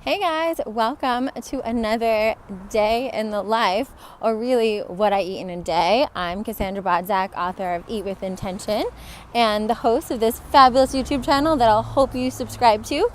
Hey guys, welcome to another day in the life, or really what I eat in a day. I'm Cassandra Bodzak, author of Eat with Intention, and the host of this fabulous YouTube channel that I'll hope you subscribe to.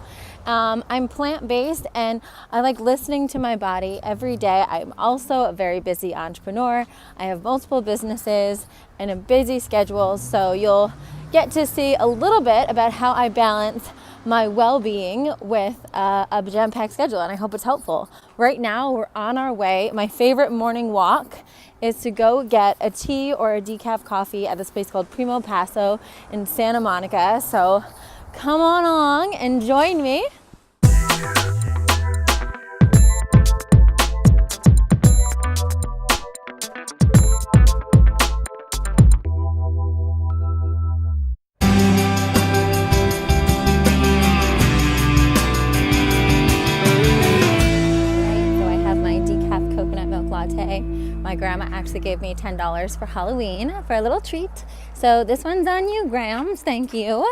I'm plant-based and I like listening to my body every day. I'm also a very busy entrepreneur. I have multiple businesses and a busy schedule, so you'll get to see a little bit about how I balance my well-being with a jam-packed schedule, and I hope it's helpful. Right now, we're on our way. My favorite morning walk is to go get a tea or a decaf coffee at this place called Primo Passo in Santa Monica. So come on along and join me. My grandma actually gave me $10 for Halloween for a little treat. So this one's on you, Grams. Thank you.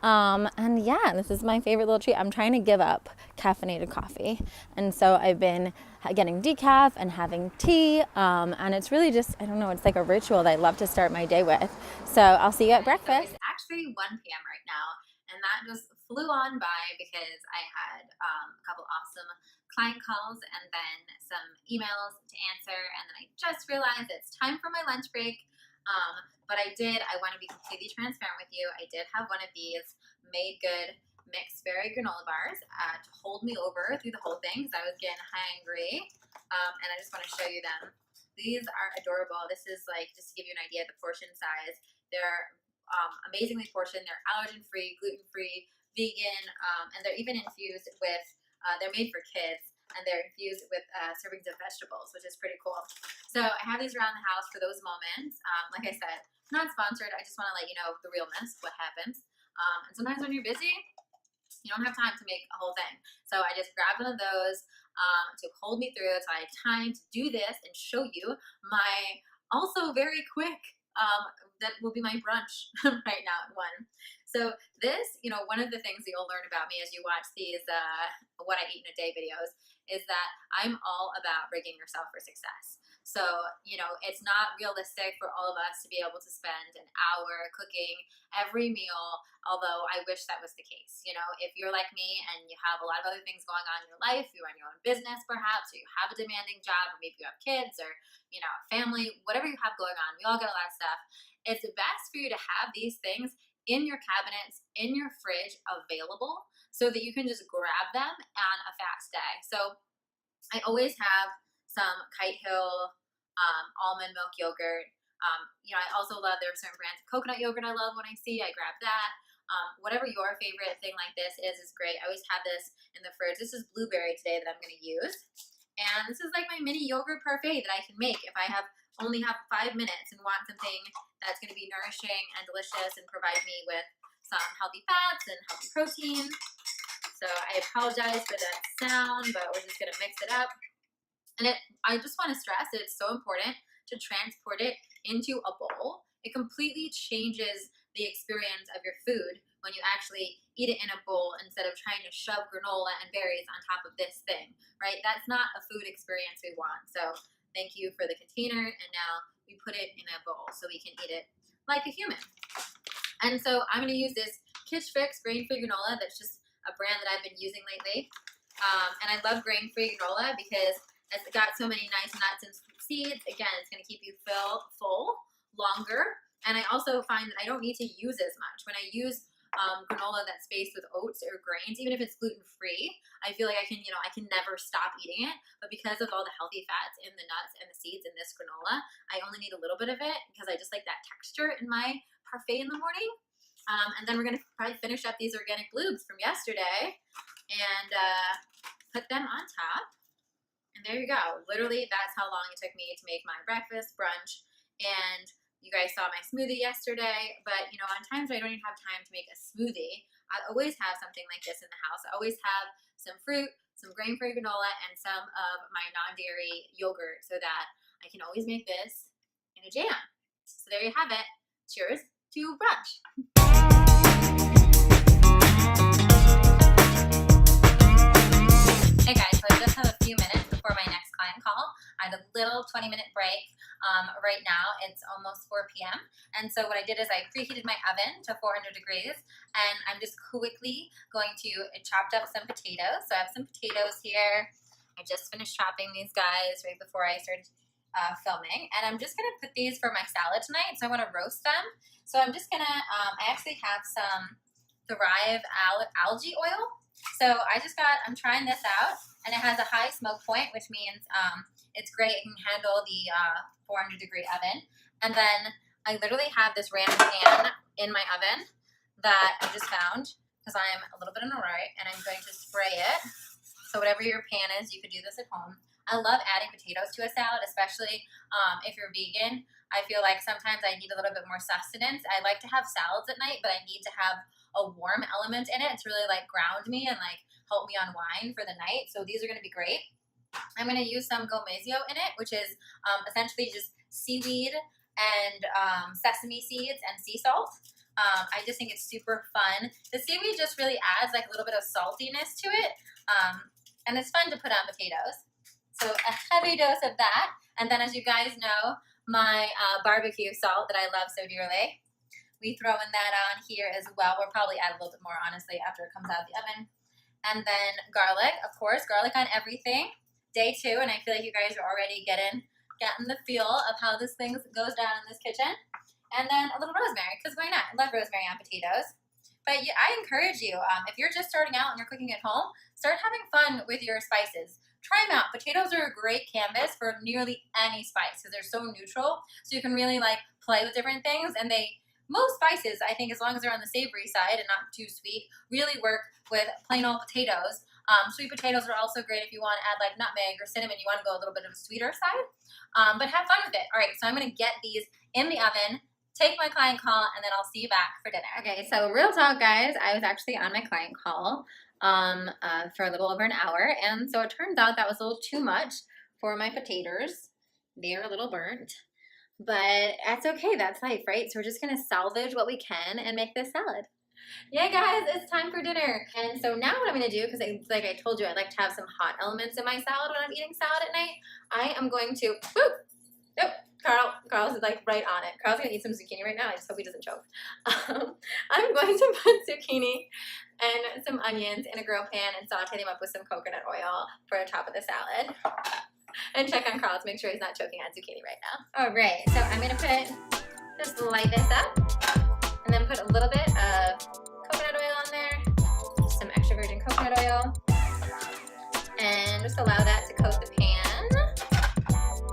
And yeah, this is my favorite little treat. I'm trying to give up caffeinated coffee. And so I've been getting decaf and having tea. And it's really just, I don't know, it's like a ritual that I love to start my day with. So I'll see you at breakfast. It's actually 1 p.m. right now. And that just flew on by because I had a couple awesome client calls and then some emails to answer, and then I just realized it's time for my lunch break. But I want to be completely transparent with you. I did have one of these Made Good mixed berry granola bars to hold me over through the whole thing because I was getting hungry. And I just want to show you them. These are adorable. This is like, just to give you an idea of the portion size, they're amazingly portioned. They're allergen-free, gluten-free, vegan, and they're even infused with they're made for kids, and they're infused with servings of vegetables, which is pretty cool. So I have these around the house for those moments. Like I said, not sponsored. I just want to let you know the realness, what happens. And sometimes when you're busy, you don't have time to make a whole thing. So I just grabbed one of those to hold me through. So I had time to do this and show you my also very quick, that will be my brunch right now at 1. So this, one of the things that you'll learn about me as you watch these what I eat in a day videos is that I'm all about rigging yourself for success. So, it's not realistic for all of us to be able to spend an hour cooking every meal, although I wish that was the case. If you're like me and you have a lot of other things going on in your life, you run your own business perhaps, or you have a demanding job, or maybe you have kids or, a family, whatever you have going on, we all get a lot of stuff. It's best for you to have these things in your cabinets, in your fridge, available so that you can just grab them on a fast day. So I always have some Kite Hill almond milk yogurt. I also love, there are certain brands of coconut yogurt I love when I see, I grab that. Whatever your favorite thing like this is great. I always have this in the fridge. This is blueberry today that I'm going to use. And this is like my mini yogurt parfait that I can make if I only have 5 minutes and want something that's going to be nourishing and delicious and provide me with some healthy fats and healthy protein. So I apologize for that sound, but we're just going to mix it up. And I just want to stress that it's so important to transport it into a bowl. It completely changes the experience of your food when you actually eat it in a bowl instead of trying to shove granola and berries on top of this thing, right? That's not a food experience we want. So thank you for the container, and now we put it in a bowl so we can eat it like a human. And so I'm going to use this Kitsch Fix grain-free granola. That's just a brand that I've been using lately. And I love grain-free granola because it's got so many nice nuts and seeds. Again, it's going to keep you full longer. And I also find that I don't need to use as much. When I use granola that's based with oats or grains, even if it's gluten-free, I feel like I can never stop eating it. But because of all the healthy fats in the nuts and the seeds in this granola, I only need a little bit of it because I just like that texture in my parfait in the morning. And then we're going to probably finish up these organic bloobs from yesterday and put them on top. And there you go. Literally, that's how long it took me to make my breakfast, brunch, and you guys saw my smoothie yesterday, but on times where I don't even have time to make a smoothie, I always have something like this in the house. I always have some fruit, some grain-free granola, and some of my non-dairy yogurt so that I can always make this in a jam. So there you have it. Cheers to brunch. 20-minute break. Right now it's almost 4 p.m. And so what I did is I preheated my oven to 400 degrees, and I'm just quickly going to chop up some potatoes. So I have some potatoes here. I just finished chopping these guys right before I started filming, and I'm just gonna put these for my salad tonight. So I want to roast them. So I'm just gonna, I actually have some Thrive algae oil. So I'm trying this out, and it has a high smoke point, which means it's great. It can handle the 400 degree oven. And then I literally have this random pan in my oven that I just found because I'm a little bit in a rush, and I'm going to spray it. So whatever your pan is, you could do this at home. I love adding potatoes to a salad, especially if you're vegan. I feel like sometimes I need a little bit more sustenance. I like to have salads at night, but I need to have a warm element in it to really like ground me and like help me unwind for the night. So these are going to be great. I'm going to use some gomezio in it, which is essentially just seaweed and sesame seeds and sea salt. I just think it's super fun. The seaweed just really adds like a little bit of saltiness to it, and it's fun to put on potatoes. So a heavy dose of that, and then as you guys know, my barbecue salt that I love so dearly. We throw in that on here as well. We'll probably add a little bit more, honestly, after it comes out of the oven. And then garlic, of course, garlic on everything. Day 2, and I feel like you guys are already getting the feel of how this thing goes down in this kitchen. And then a little rosemary, because why not? I love rosemary on potatoes. But yeah, I encourage you, if you're just starting out and you're cooking at home, start having fun with your spices. Try them out. Potatoes are a great canvas for nearly any spice because they're so neutral. So you can really like play with different things, and most spices, I think, as long as they're on the savory side and not too sweet, really work with plain old potatoes. Sweet potatoes are also great if you want to add like nutmeg or cinnamon. You want to go a little bit of a sweeter side, but have fun with it. All right, so I'm going to get these in the oven, take my client call, and then I'll see you back for dinner. Okay, so real talk, guys. I was actually on my client call for a little over an hour, and so it turns out that was a little too much for my potatoes. They're a little burnt. But that's okay, that's life, right? So we're just gonna salvage what we can and make this salad. Yeah, guys, it's time for dinner. And so now what I'm gonna do, because like I told you, I like to have some hot elements in my salad when I'm eating salad at night. I am going to, Carl's like right on it. Carl's gonna eat some zucchini right now. I just hope he doesn't choke. I'm going to put zucchini and some onions in a grill pan and saute them up with some coconut oil for the top of the salad. And check on Carl to make sure he's not choking on zucchini right now. All right, so I'm gonna just light this up, and then put a little bit of coconut oil on there, some extra virgin coconut oil, and just allow that to coat the pan.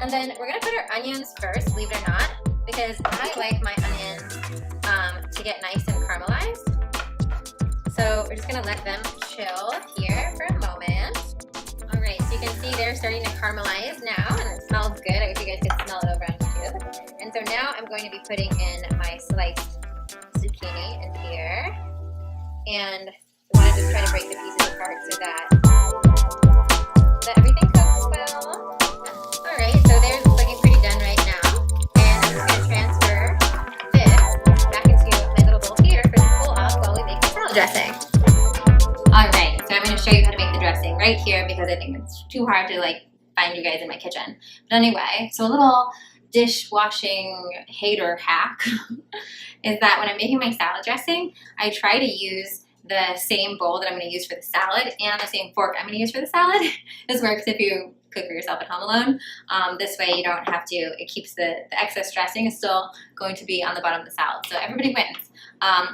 And then we're gonna put our onions first, believe it or not, because I like my onions to get nice and caramelized. So we're just gonna let them chill here for a moment. All right, so you can see they're starting to caramelize now, and it smells good. I guess you guys could smell it over on YouTube. And so now I'm going to be putting in my sliced zucchini in here, and I want to just try to break the pieces apart so that everything cooks well. All right, so they're looking pretty done right now, and I'm just going to transfer this back into my little bowl here for it to cool off while we make the salad dressing. All right, so I'm going to show you how to make the dressing right here because I think it's too hard to like find you guys in my kitchen. But anyway, so a little dishwashing hater hack is that when I'm making my salad dressing, I try to use the same bowl that I'm going to use for the salad and the same fork I'm going to use for the salad. This works if you cook for yourself at home alone. This way you don't have to, it keeps the excess dressing is still going to be on the bottom of the salad. So everybody wins.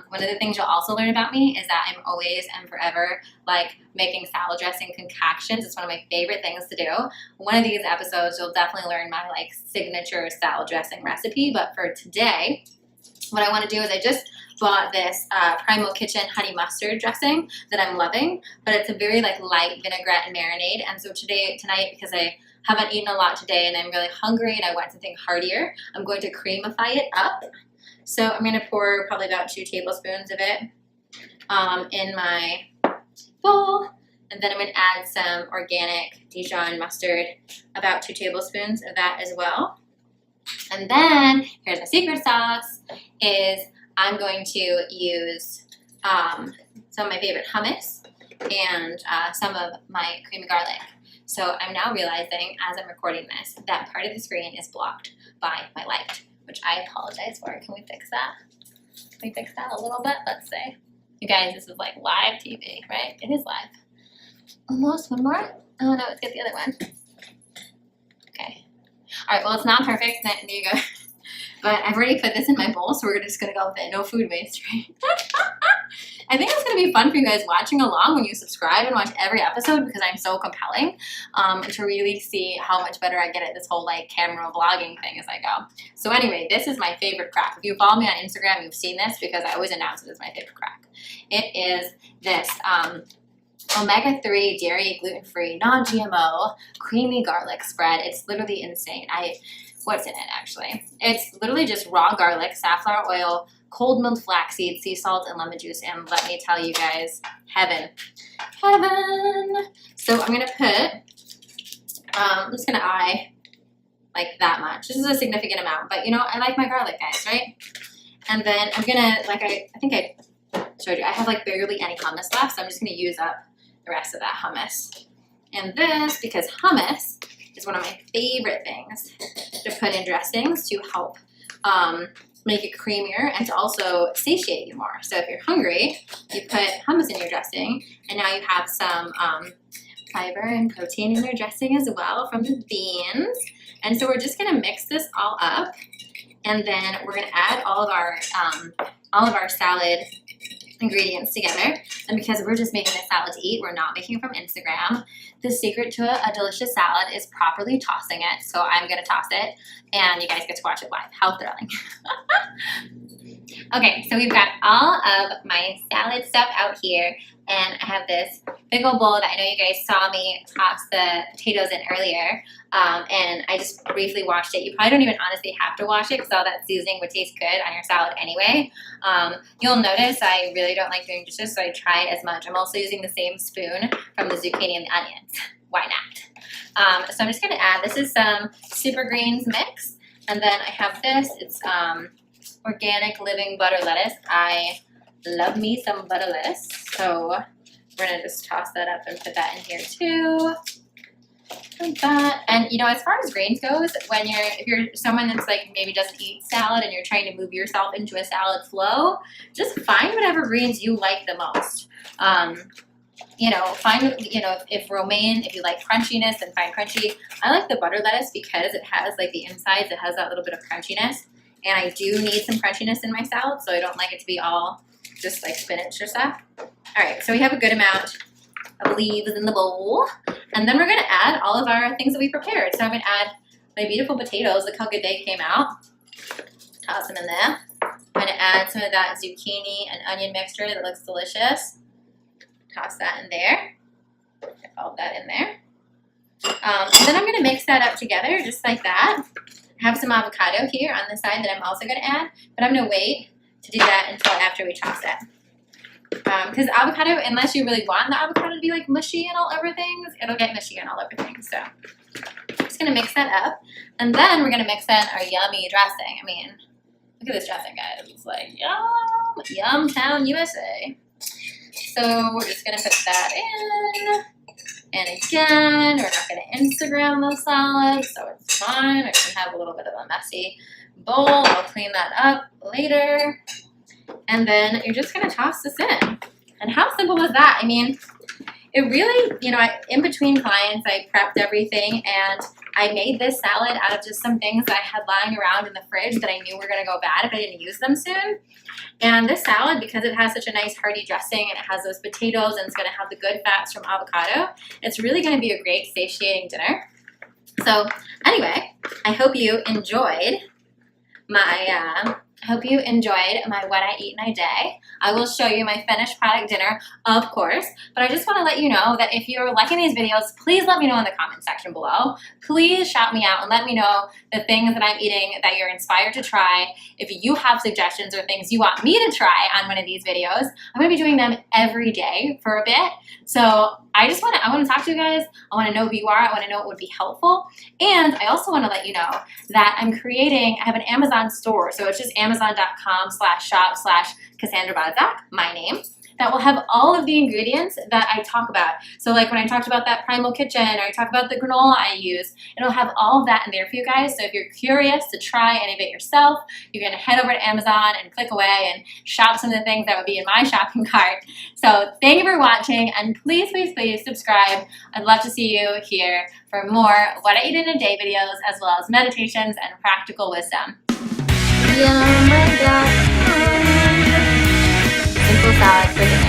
One of the things you'll also learn about me is that I'm always and forever like making salad dressing concoctions. It's one of my favorite things to do. One of these episodes, you'll definitely learn my like signature salad dressing recipe. But for today, what I want to do is I just bought this Primal Kitchen honey mustard dressing that I'm loving, but it's a very like light vinaigrette and marinade. And so tonight, because I haven't eaten a lot today and I'm really hungry and I want something heartier, I'm going to creamify it up. So I'm going to pour probably about 2 tablespoons of it in my bowl, and then I'm going to add some organic Dijon mustard, about 2 tablespoons of that as well. And then here's my secret sauce, is I'm going to use some of my favorite hummus and some of my creamy garlic. So I'm now realizing as I'm recording this that part of the screen is blocked by my light, which I apologize for. Can we fix that? Can we fix that a little bit? Let's see. You guys, this is like live TV, right? It is live. Almost. One more. Oh no, let's get the other one. Okay. All right, well, it's not perfect. There you go. But I've already put this in my bowl, so we're just going to go with it. No food waste, right? I think it's going to be fun for you guys watching along when you subscribe and watch every episode because I'm so compelling to really see how much better I get at this whole like camera vlogging thing as I go. So anyway, this is my favorite crack. If you follow me on Instagram, you've seen this because I always announce it as my favorite crack. It is this omega-3, dairy, gluten-free, non-GMO, creamy garlic spread. It's literally insane. What's in it actually? It's literally just raw garlic, safflower oil, cold milled flaxseed, sea salt, and lemon juice. And let me tell you guys, heaven. Heaven. So I'm going to put, I'm just going to eye like that much. This is a significant amount, but you know, I like my garlic, guys, right? And then I'm going to, like I think I showed you, I have like barely any hummus left, so I'm just going to use up the rest of that hummus. And this, because hummus is one of my favorite things to put in dressings to help make it creamier and to also satiate you more. So if you're hungry, you put hummus in your dressing, and now you have some fiber and protein in your dressing as well from the beans. And so we're just gonna mix this all up, and then we're gonna add all of our salad ingredients together. And because we're just making this salad to eat, we're not making it from Instagram. The secret to a delicious salad is properly tossing it. So I'm going to toss it and you guys get to watch it live. How thrilling. Okay, so we've got all of my salad stuff out here, and I have this big old bowl that I know you guys saw me toss the potatoes in earlier, and I just briefly washed it. You probably don't even honestly have to wash it because all that seasoning would taste good on your salad anyway. You'll notice I really don't like doing dishes, so I try as much. I'm also using the same spoon from the zucchini and the onions. Why not? So I'm just going to add, this is some super greens mix, and then I have this. It's organic living butter lettuce. I love me some butter lettuce, so we're gonna just toss that up and put that in here too, like that. And you know, as far as greens goes, if you're someone that's like maybe doesn't eat salad and you're trying to move yourself into a salad flow, just find whatever greens you like the most. You know, find, you know, if romaine, if you like crunchiness, then find crunchy. I like the butter lettuce because it has like the insides, it has that little bit of crunchiness. And I do need some crunchiness in my salad, so I don't like it to be all just like spinach or stuff. All right, so we have a good amount of leaves in the bowl. And then we're gonna add all of our things that we prepared. So I'm gonna add my beautiful potatoes. Look how good they came out. Toss them in there. I'm gonna add some of that zucchini and onion mixture that looks delicious. Toss that in there. Get all of that in there. And then I'm gonna mix that up together just like that. I have some avocado here on the side that I'm also going to add, but I'm going to wait to do that until after we toss it. Because avocado, unless you really want the avocado to be like mushy and all over things, it'll get mushy and all over things. So I'm just going to mix that up. And then we're going to mix in our yummy dressing. I mean, look at this dressing, guys. It's like yum, Yum Town, USA. So we're just going to put that in. And again, we're not going to Instagram those salads, so it's fine. I can have a little bit of a messy bowl. I'll clean that up later. And then you're just going to toss this in. And how simple was that? I mean, it really, you know, in between clients, I prepped everything, and I made this salad out of just some things that I had lying around in the fridge that I knew were going to go bad if I didn't use them soon. And this salad, because it has such a nice hearty dressing and it has those potatoes and it's going to have the good fats from avocado, it's really going to be a great satiating dinner. So anyway, I hope you enjoyed my what I eat in a day. I will show you my finished product dinner, of course, but I just want to let you know that if you're liking these videos, please let me know in the comment section below. Please shout me out and let me know the things that I'm eating that you're inspired to try. If you have suggestions or things you want me to try on one of these videos, I'm going to be doing them every day for a bit. So I want to talk to you guys. I want to know who you are. I want to know what would be helpful. And I also want to let you know that I have an Amazon store. So it's just amazon.com/shop/Cassandra Bodzak, my name. that will have all of the ingredients that I talk about. So like when I talked about that Primal Kitchen, or I talked about the granola I use, it'll have all of that in there for you guys. So if you're curious to try any of it yourself, you're gonna head over to Amazon and click away and shop some of the things that would be in my shopping cart. So thank you for watching, and please, please, please subscribe. I'd love to see you here for more What I Eat in a Day videos, as well as meditations and practical wisdom. Yeah, my God. Simple salad for dinner.